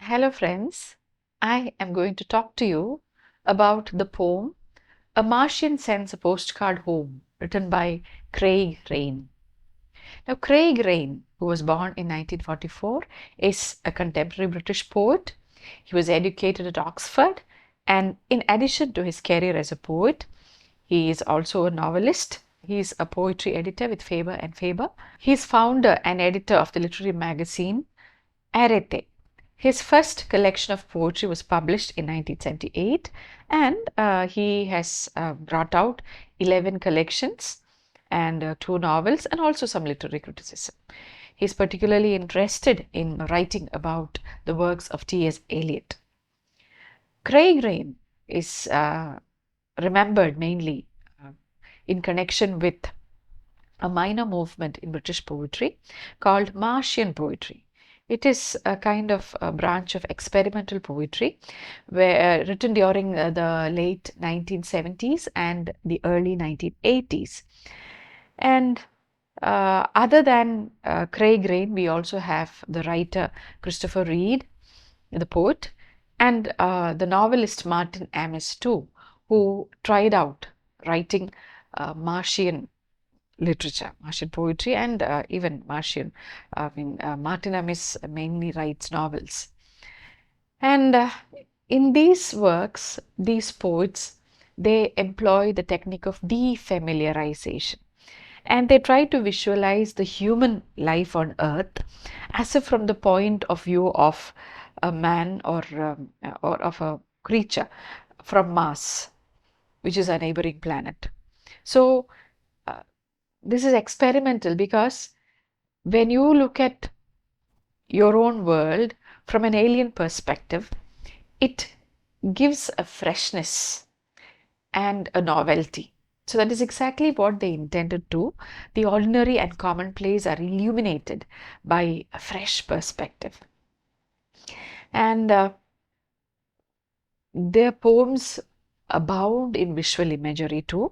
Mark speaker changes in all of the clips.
Speaker 1: Hello friends, I am going to talk to you about the poem A Martian Sends a Postcard Home, written by Craig Raine. Now, Craig Raine, who was born in 1944, is a contemporary British poet. He was educated at Oxford, and in addition to his career as a poet, he is also a novelist. He is a poetry editor with Faber and Faber. He is founder and editor of the literary magazine Arete. His first collection of poetry was published in 1978, and he has brought out 11 collections and 2 novels and also some literary criticism. He is particularly interested in writing about the works of T.S. Eliot. Craig Raine is remembered mainly in connection with a minor movement in British poetry called Martian poetry. It is a kind of a branch of experimental poetry written during the late 1970s and the early 1980s. And other than Craig Raine, we also have the writer Christopher Reid, the poet, and the novelist Martin Amis too, who tried out writing Martian literature, Martian poetry, and even Martian. Martin Amis mainly writes novels. And in these works, these poets, they employ the technique of defamiliarization. And they try to visualize the human life on earth as if from the point of view of a man or of a creature from Mars, which is a neighboring planet. So this is experimental because when you look at your own world from an alien perspective, it gives a freshness and a novelty. So that is exactly what they intended to. The ordinary and commonplace are illuminated by a fresh perspective. And their poems abound in visual imagery too.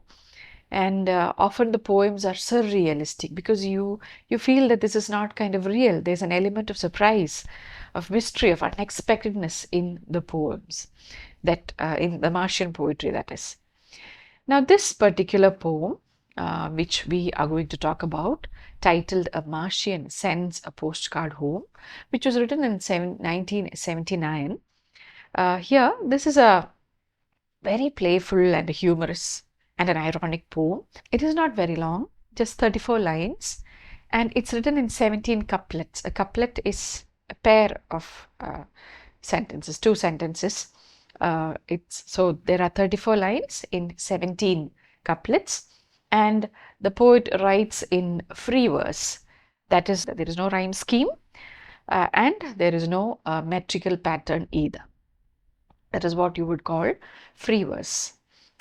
Speaker 1: And often the poems are surrealistic because you feel that this is not kind of real. There's an element of surprise, of mystery, of unexpectedness in the poems, that in the Martian poetry, that is. Now this particular poem, which we are going to talk about, titled A Martian Sends a Postcard Home, which was written in 1979. Here, this is a very playful and humorous and an ironic poem. It is not very long, just 34 lines, and it's written in 17 couplets. A couplet is a pair of sentences, 2 sentences. So there are 34 lines in 17 couplets, and the poet writes in free verse. That is, there is no rhyme scheme and there is no metrical pattern either. That is what you would call free verse.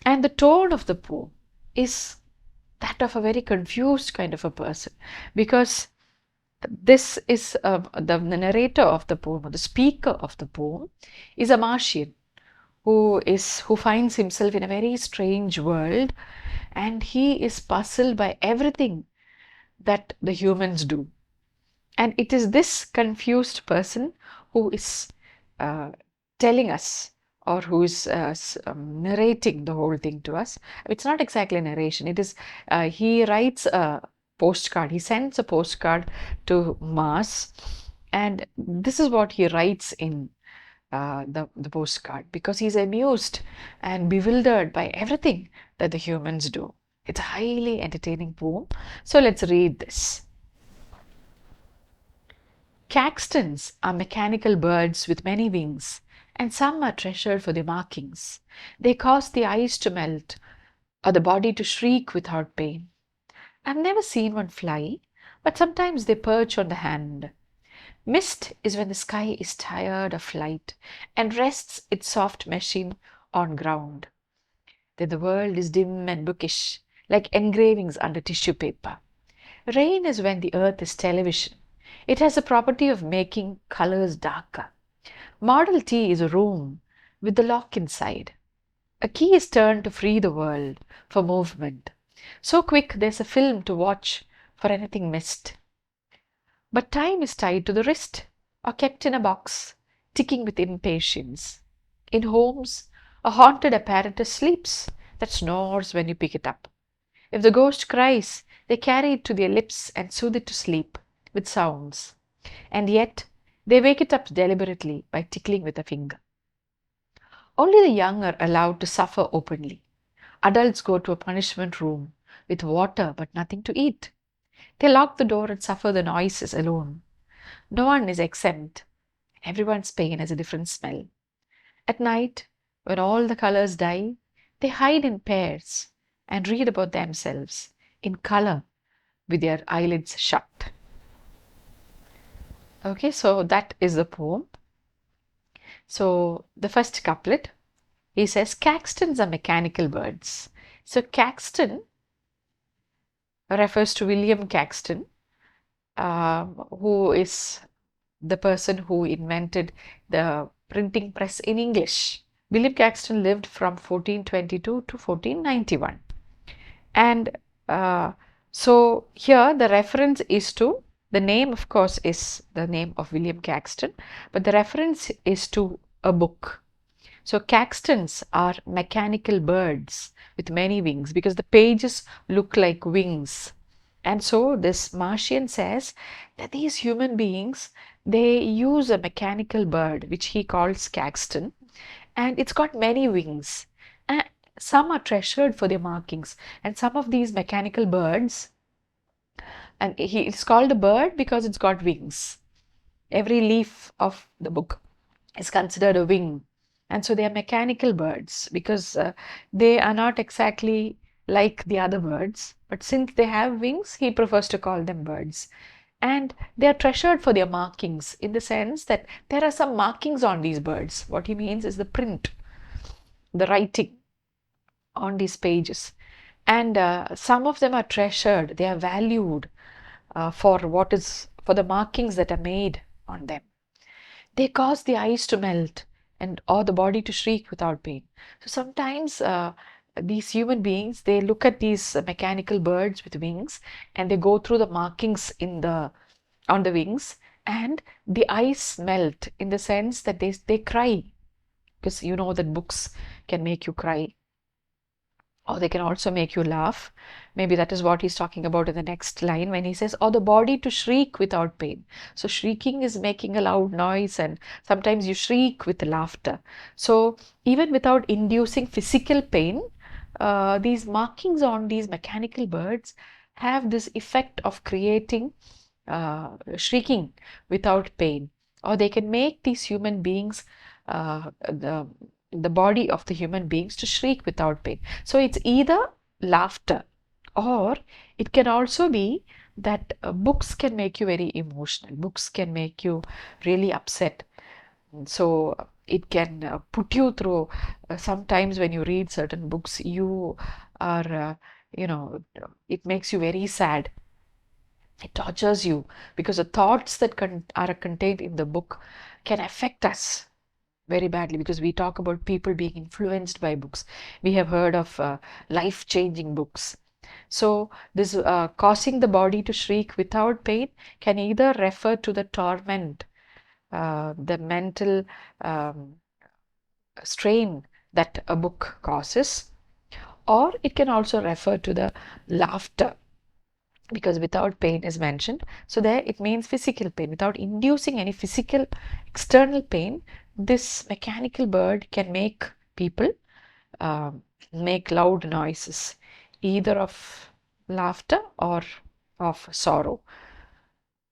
Speaker 1: And the tone of the poem is that of a very confused kind of a person, because this is the narrator of the poem, or the speaker of the poem, is a Martian who finds himself in a very strange world, and he is puzzled by everything that the humans do. And it is this confused person who is telling us, or who is narrating the whole thing to us. It's not exactly narration. It is, he writes a postcard. He sends a postcard to Mars, and this is what he writes in the postcard, because he's amused and bewildered by everything that the humans do. It's a highly entertaining poem. So let's read this. Caxtons are mechanical birds with many wings, and some are treasured for their markings. They cause the eyes to melt or the body to shriek without pain. I've never seen one fly, but sometimes they perch on the hand. Mist is when the sky is tired of flight and rests its soft machine on ground. Then the world is dim and bookish, like engravings under tissue paper. Rain is when the earth is television. It has the property of making colors darker. Model T is a room with the lock inside. A key is turned to free the world for movement. So quick there's a film to watch for anything missed. But time is tied to the wrist or kept in a box. ticking with impatience. In homes, a haunted apparatus sleeps that snores when you pick it up. If the ghost cries, they carry it to their lips and soothe it to sleep with sounds. And yet, they wake it up deliberately by tickling with a finger. Only the young are allowed to suffer openly. Adults go to a punishment room with water but nothing to eat. They lock the door and suffer the noises alone. No one is exempt. Everyone's pain has a different smell. At night, when all the colors die, they hide in pairs and read about themselves in color with their eyelids shut. Okay, so that is the poem. So the first couplet, he says, Caxtons are mechanical birds. So Caxton refers to William Caxton, who is the person who invented the printing press in English. William Caxton lived from 1422 to 1491. And so here the reference is to, the name of course is the name of William Caxton, but the reference is to a book. So Caxtons are mechanical birds with many wings because the pages look like wings. And so this Martian says that these human beings, they use a mechanical bird which he calls Caxton, and it's got many wings. And some are treasured for their markings, and some of these mechanical birds, and it's called a bird because it's got wings. Every leaf of the book is considered a wing. And so they are mechanical birds because they are not exactly like the other birds. But since they have wings, he prefers to call them birds. And they are treasured for their markings in the sense that there are some markings on these birds. What he means is the print, the writing on these pages. And some of them are treasured, they are valued for the markings that are made on them. They cause the eyes to melt or the body to shriek without pain. So sometimes these human beings, they look at these mechanical birds with wings and they go through the markings on the wings, and the eyes melt in the sense that they cry, because you know that books can make you cry, or they can also make you laugh. Maybe that is what he's talking about in the next line when he says, or the body to shriek without pain. So shrieking is making a loud noise, and sometimes you shriek with laughter. So even without inducing physical pain, these markings on these mechanical birds have this effect of creating shrieking without pain, or they can make these human beings, the body of the human beings, to shriek without pain. So it's either laughter, or it can also be that books can make you very emotional. Books can make you really upset. So it can put you through, sometimes when you read certain books, you are, it makes you very sad. It tortures you because the thoughts that are contained in the book can affect us very badly, because we talk about people being influenced by books. We have heard of life-changing books. So this causing the body to shriek without pain can either refer to the torment, the mental strain that a book causes, or it can also refer to the laughter, because without pain is mentioned. So there it means physical pain. Without inducing any physical external pain, this mechanical bird can make people make loud noises, either of laughter or of sorrow.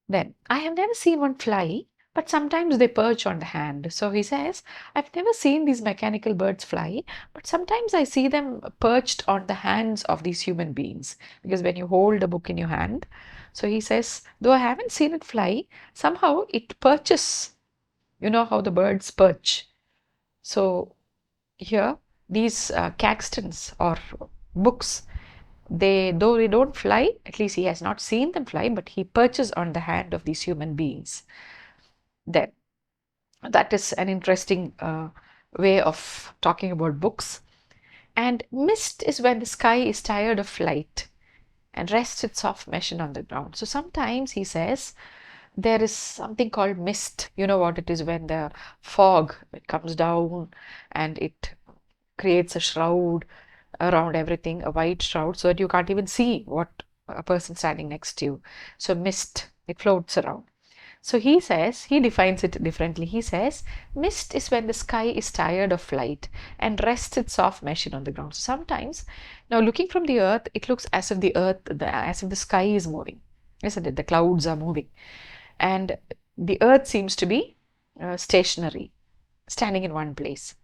Speaker 1: Then, I have never seen one fly, but sometimes they perch on the hand. So he says, I've never seen these mechanical birds fly, but sometimes I see them perched on the hands of these human beings. Because when you hold a book in your hand, so he says, though I haven't seen it fly, somehow it perches. You know how the birds perch. So here, these caxtons or books, though they don't fly, at least he has not seen them fly, but he perches on the hand of these human beings. Then that is an interesting way of talking about books. And mist is when the sky is tired of flight and rests its soft motion on the ground. So sometimes he says there is something called mist. You know what it is, when the fog it comes down and it creates a shroud around everything, a white shroud, so that you can't even see what a person standing next to you. So mist, it floats around. So he says, he defines it differently. He says, mist is when the sky is tired of light and rests its soft machine on the ground. So sometimes, now looking from the earth, it looks as if as if the sky is moving, isn't it? The clouds are moving, and the earth seems to be stationary, standing in one place.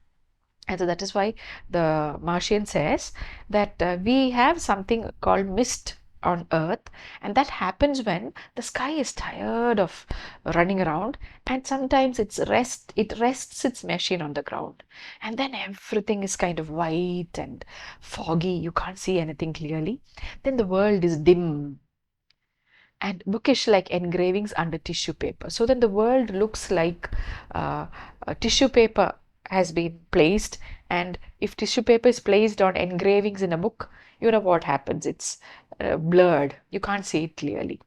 Speaker 1: And so that is why the Martian says that we have something called mist on earth, and that happens when the sky is tired of running around, and sometimes it rests its machine on the ground, and then everything is kind of white and foggy, you can't see anything clearly. Then the world is dim and bookish like engravings under tissue paper. So then the world looks like a tissue paper has been placed, and if tissue paper is placed on engravings in a book, you know what happens, it's blurred, you can't see it clearly.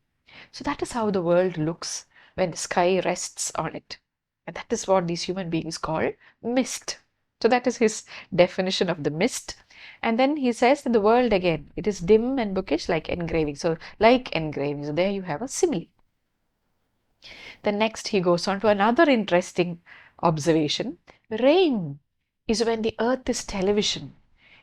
Speaker 1: So that is how the world looks when the sky rests on it, and that is what these human beings call mist. So that is his definition of the mist. And then he says that the world again, it is dim and bookish like engraving. So like engraving, so there you have a simile. Then next he goes on to another interesting observation. Rain is when the earth is television.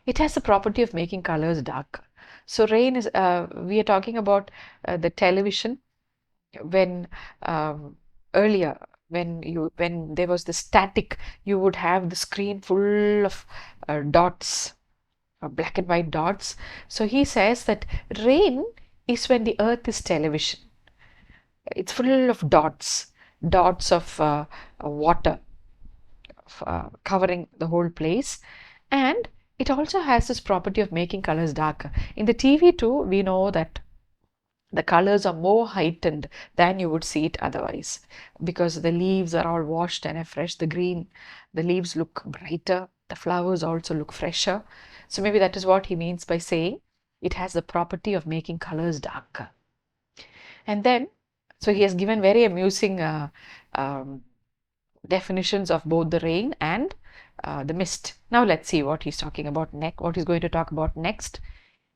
Speaker 1: It has the property of making colors darker. So rain is, we are talking about the television when earlier, when there was the static, you would have the screen full of dots, black and white dots. So he says that rain is when the earth is television. It's full of dots, dots of water covering the whole place, and it also has this property of making colors darker. In the TV too, we know that the colors are more heightened than you would see it otherwise, because the leaves are all washed and fresh. The green, the leaves look brighter, the flowers also look fresher. So maybe that is what he means by saying it has the property of making colors darker. And then, so he has given very amusing um, definitions of both the rain and the mist. Now let's see what he's talking about next, what he's going to talk about next.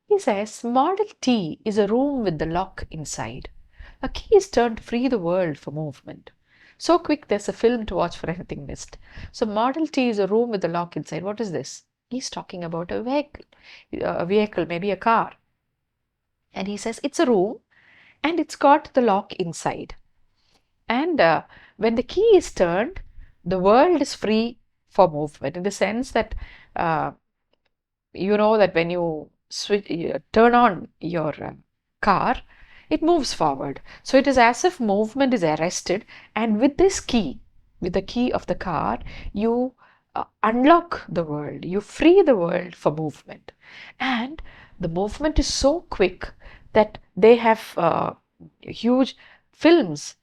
Speaker 1: He says, Model T is a room with the lock inside. A key is turned to free the world for movement. So quick there's a film to watch for anything missed. So Model T is a room with the lock inside. What is this? He's talking about a vehicle, maybe a car. And he says it's a room and it's got the lock inside. And when the key is turned, the world is free for movement, in the sense that you know that when you turn on your car, it moves forward. So it is as if movement is arrested, and with this key, with the key of the car, you unlock the world, you free the world for movement. And the movement is so quick that they have huge films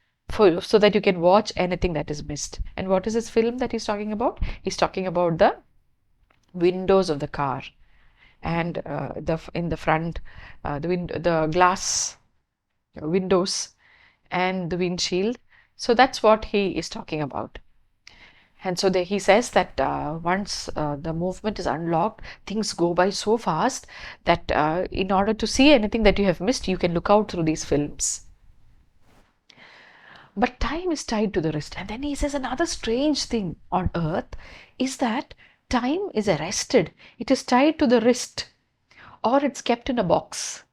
Speaker 1: so that you can watch anything that is missed. And what is this film that he's talking about? He's talking about the windows of the car, and in the front, the glass windows and the windshield. So that's what he is talking about. And so he says that once the movement is unlocked, things go by so fast that in order to see anything that you have missed, you can look out through these films. But time is tied to the wrist. And then he says another strange thing on earth is that time is arrested. It is tied to the wrist, or it's kept in a box.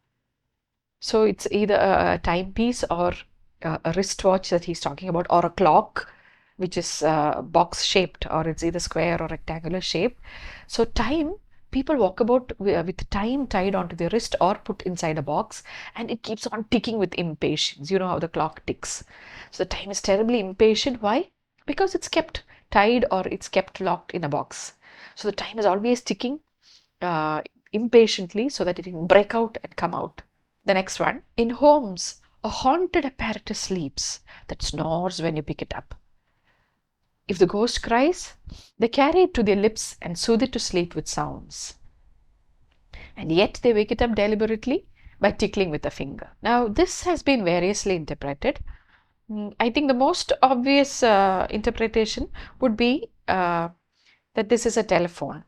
Speaker 1: So it's either a timepiece or a wristwatch that he's talking about, or a clock, which is box shaped, or it's either square or rectangular shape. So time, people walk about with time tied onto their wrist or put inside a box, and it keeps on ticking with impatience. You know how the clock ticks. So the time is terribly impatient. Why? Because it's kept tied or it's kept locked in a box. So the time is always ticking impatiently so that it can break out and come out. The next one. In homes, a haunted apparatus sleeps that snores when you pick it up. If the ghost cries, they carry it to their lips and soothe it to sleep with sounds. And yet they wake it up deliberately by tickling with a finger. Now, this has been variously interpreted. I think the most obvious interpretation would be that this is a telephone.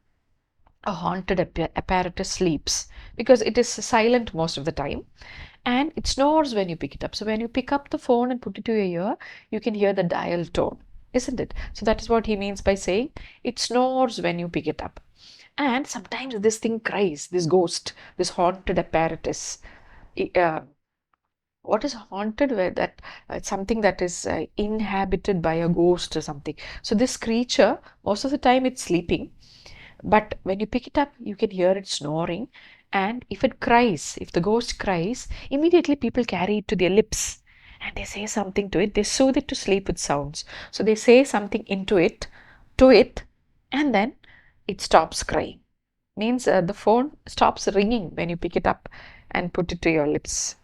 Speaker 1: A haunted apparatus sleeps because it is silent most of the time and it snores when you pick it up. So when you pick up the phone and put it to your ear, you can hear the dial tone, isn't it? So that is what he means by saying it snores when you pick it up. And sometimes this thing cries, this ghost, this haunted apparatus. Uh, what is haunted? Where that something that is inhabited by a ghost or something. So this creature, most of the time it's sleeping, but when you pick it up, you can hear it snoring. And if it cries, if the ghost cries, immediately people carry it to their lips and they say something to it. They soothe it to sleep with sounds. So they say something into it, to it, and then it stops crying. Means the phone stops ringing when you pick it up and put it to your lips.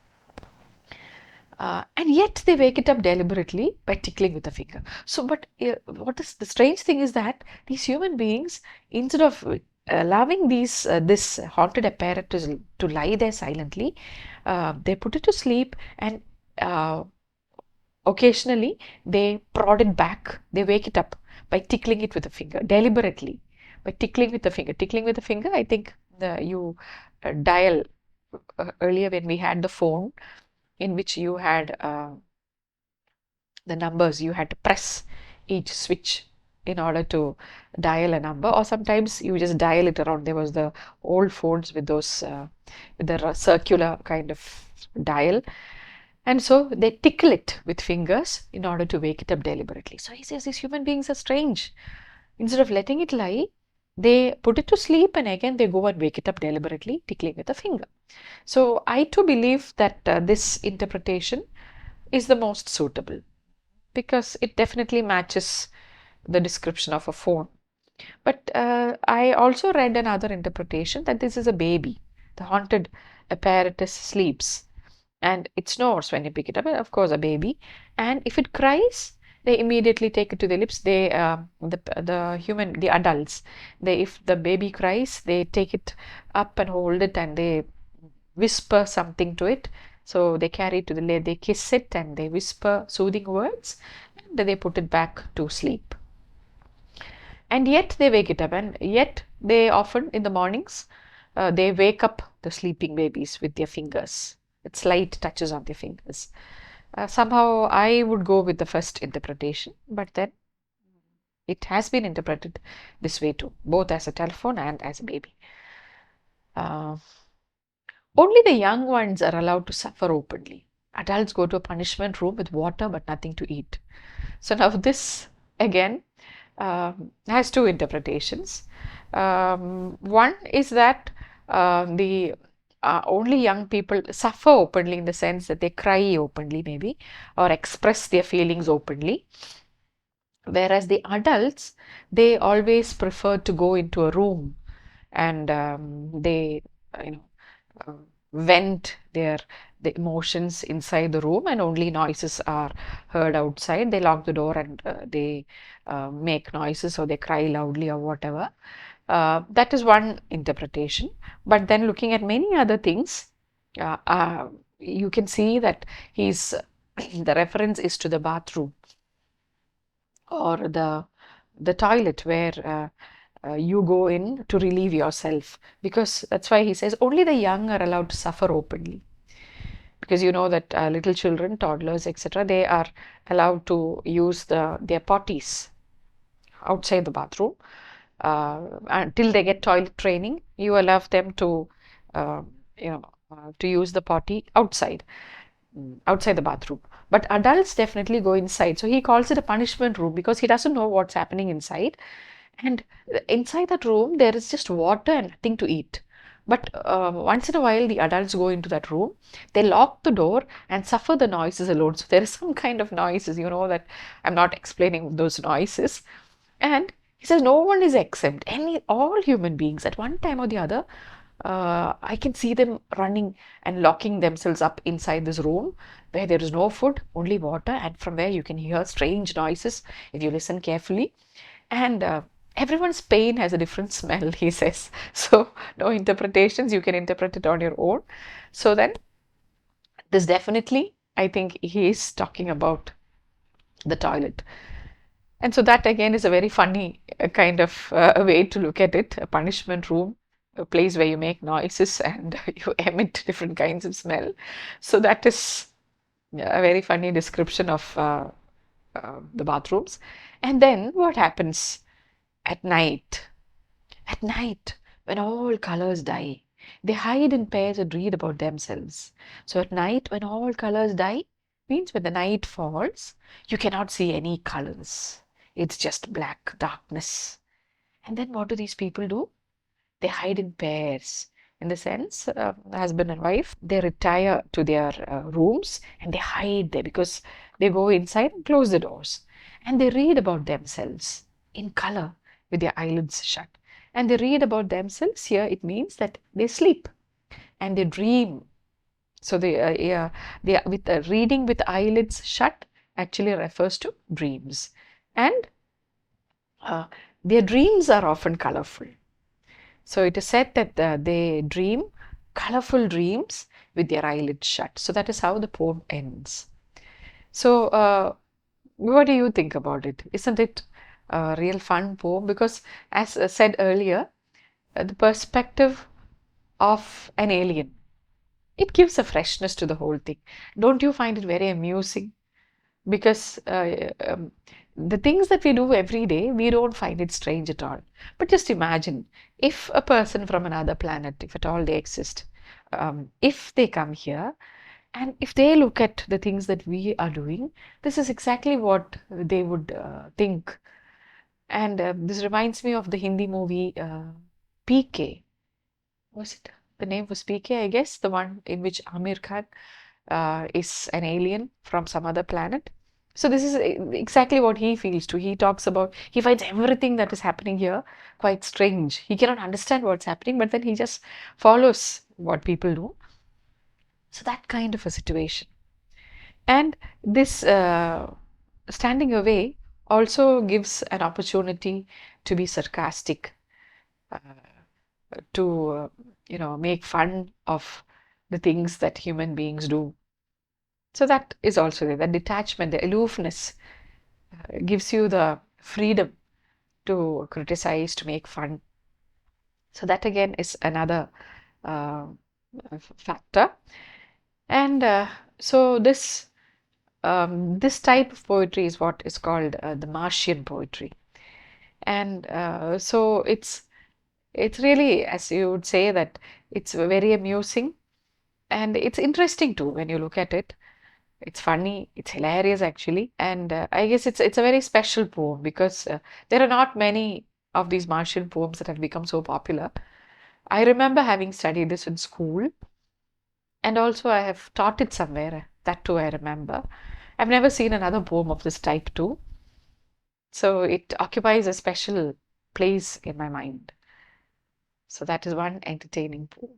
Speaker 1: And yet they wake it up deliberately by tickling with a finger. So, but what is the strange thing is that these human beings, instead of allowing this haunted apparatus to lie there silently, they put it to sleep and uh, occasionally they prod it back. They wake it up by tickling it with a finger deliberately. By tickling with the finger. Tickling with the finger, I think you dial earlier when we had the phone in which you had the numbers, you had to press each switch in order to dial a number, or sometimes you just dial it around. There was the old phones with those with the circular kind of dial, and so they tickle it with fingers in order to wake it up deliberately. So he says these human beings are strange. Instead of letting it lie, they put it to sleep and again they go and wake it up deliberately, tickling with a finger. So I too believe that this interpretation is the most suitable because it definitely matches the description of a phone. But I also read another interpretation that this is a baby. The haunted apparatus sleeps and it snores when you pick it up. And of course, a baby. And if it cries, they immediately take it to their lips. They, the adults, if the baby cries, they take it up and hold it and they whisper something to it. So they carry it to the lid, they kiss it and they whisper soothing words and they put it back to sleep. And yet they wake it up, and yet they often in the mornings they wake up the sleeping babies with their fingers, with slight touches on their fingers. Somehow I would go with the first interpretation, but then it has been interpreted this way too, both as a telephone and as a baby. Uh, Only the young ones are allowed to suffer openly. Adults go to a punishment room with water but nothing to eat. So now this again has two interpretations. One is that the only young people suffer openly in the sense that they cry openly, maybe, or express their feelings openly. Whereas the adults, they always prefer to go into a room and they, you know, vent the emotions inside the room and only noises are heard outside. They lock the door and they make noises or they cry loudly or whatever. That is one interpretation. But then looking at many other things, you can see that he's the reference is to the bathroom or the toilet where you go in to relieve yourself, because that's why he says only the young are allowed to suffer openly, because you know that little children, toddlers, etc., they are allowed to use their potties outside the bathroom until they get toilet training. You allow them to uh, to use the potty outside the bathroom. But adults definitely go inside. So he calls it a punishment room because he doesn't know what's happening inside. And inside that room, there is just water and nothing to eat. But once in a while, the adults go into that room, they lock the door and suffer the noises alone. So there is some kind of noises, that I'm not explaining those noises. And he says no one is exempt. All human beings at one time or the other, I can see them running and locking themselves up inside this room where there is no food, only water, and from where you can hear strange noises if you listen carefully. And everyone's pain has a different smell, he says. So no interpretations, you can interpret it on your own. So then this definitely, I think he is talking about the toilet. And so that again is a very funny kind of way to look at it, a punishment room, a place where you make noises and you emit different kinds of smell. So that is a very funny description of the bathrooms. And then what happens at night? At night, when all colors die, they hide in pairs and read about themselves. So at night, when all colors die, means when the night falls, you cannot see any colors. It's just black darkness. And then what do these people do? They hide in pairs. In the sense, husband and wife, they retire to their rooms and they hide there because they go inside and close the doors. And they read about themselves in color with their eyelids shut. And they read about themselves here, it means that they sleep and they dream. So yeah, they with reading with eyelids shut actually refers to dreams. And their dreams are often colorful. So it is said that they dream colorful dreams with their eyelids shut. So that is how the poem ends. So what do you think about it? Isn't it a real fun poem? Because as said earlier, the perspective of an alien, it gives a freshness to the whole thing. Don't you find it very amusing? Because the things that we do every day, we don't find it strange at all. But just imagine if a person from another planet, if at all they exist, if they come here and if they look at the things that we are doing, this is exactly what they would think. And this reminds me of the Hindi movie PK. Was it? The name was PK, I guess, the one in which Amir Khan is an alien from some other planet. So this is exactly what he feels too. He talks about, he finds everything that is happening here quite strange. He cannot understand what's happening, but then he just follows what people do. So that kind of a situation. And this standing away also gives an opportunity to be sarcastic, uh, to make fun of the things that human beings do. So that is also there. That detachment, the aloofness gives you the freedom to criticize, to make fun. So that again is another uh, factor. And so this type of poetry is what is called the Martian poetry. And so it's really, as you would say, that it's very amusing and it's interesting too when you look at it. It's funny, it's hilarious actually, and I guess it's a very special poem because there are not many of these Martian poems that have become so popular. I remember having studied this in school, and also I have taught it somewhere. That too I remember. I've never seen another poem of this type too, so it occupies a special place in my mind. So that is one entertaining poem.